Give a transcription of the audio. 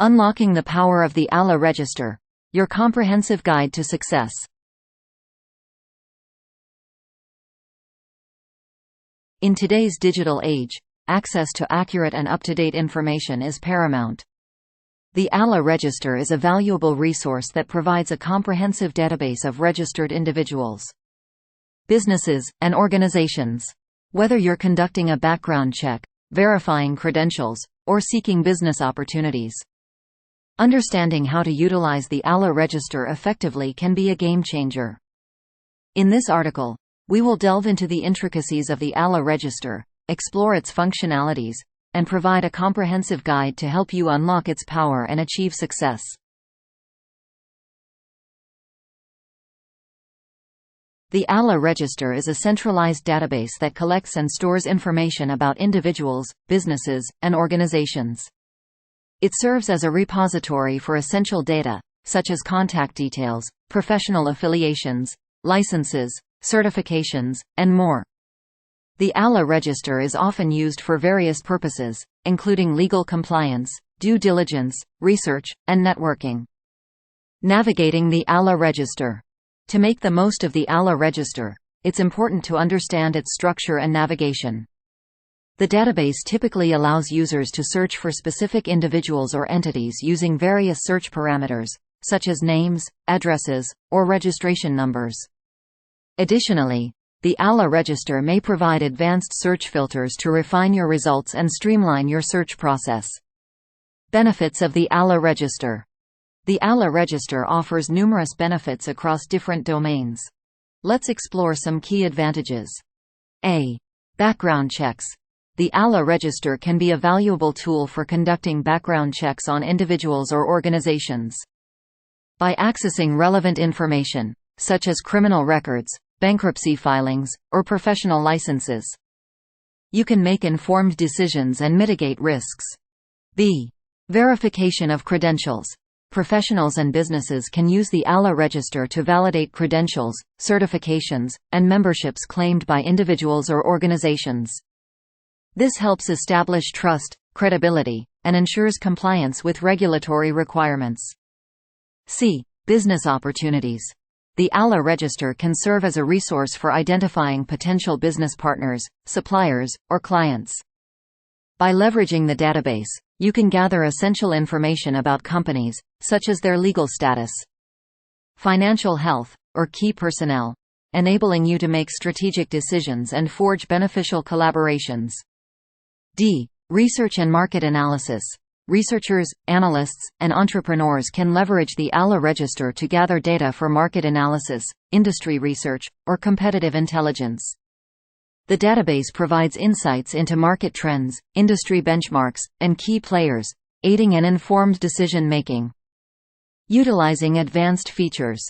Unlocking the power of the Alle Register, your comprehensive guide to success. In today's digital age, access to accurate and up-to-date information is paramount. The Alle Register is a valuable resource that provides a comprehensive database of registered individuals, businesses, and organizations. Whether you're conducting a background check, verifying credentials, or seeking business opportunities, understanding how to utilize the Alle Register effectively can be a game-changer. In this article, we will delve into the intricacies of the Alle Register, explore its functionalities, and provide a comprehensive guide to help you unlock its power and achieve success. The Alle Register is a centralized database that collects and stores information about individuals, businesses, and organizations. It serves as a repository for essential data, such as contact details, professional affiliations, licenses, certifications, and more. The Alle Register is often used for various purposes, including legal compliance, due diligence, research, and networking. Navigating the Alle Register. To make the most of the Alle Register, it's important to understand its structure and navigation. The database typically allows users to search for specific individuals or entities using various search parameters, such as names, addresses, or registration numbers. Additionally, the Alle Register may provide advanced search filters to refine your results and streamline your search process. Benefits of the Alle Register. The Alle Register offers numerous benefits across different domains. Let's explore some key advantages. A. Background checks. The Alle Register can be a valuable tool for conducting background checks on individuals or organizations. By accessing relevant information, such as criminal records, bankruptcy filings, or professional licenses, you can make informed decisions and mitigate risks. B. Verification of credentials. Professionals and businesses can use the Alle Register to validate credentials, certifications, and memberships claimed by individuals or organizations. This helps establish trust, credibility, and ensures compliance with regulatory requirements. C. Business opportunities. The Alle Register can serve as a resource for identifying potential business partners, suppliers, or clients. By leveraging the database, you can gather essential information about companies, such as their legal status, financial health, or key personnel, enabling you to make strategic decisions and forge beneficial collaborations. D. Research and market analysis. Researchers, analysts, and entrepreneurs can leverage the Alle Register to gather data for market analysis, industry research, or competitive intelligence. The database provides insights into market trends, industry benchmarks, and key players, aiding in informed decision-making. Utilizing advanced features.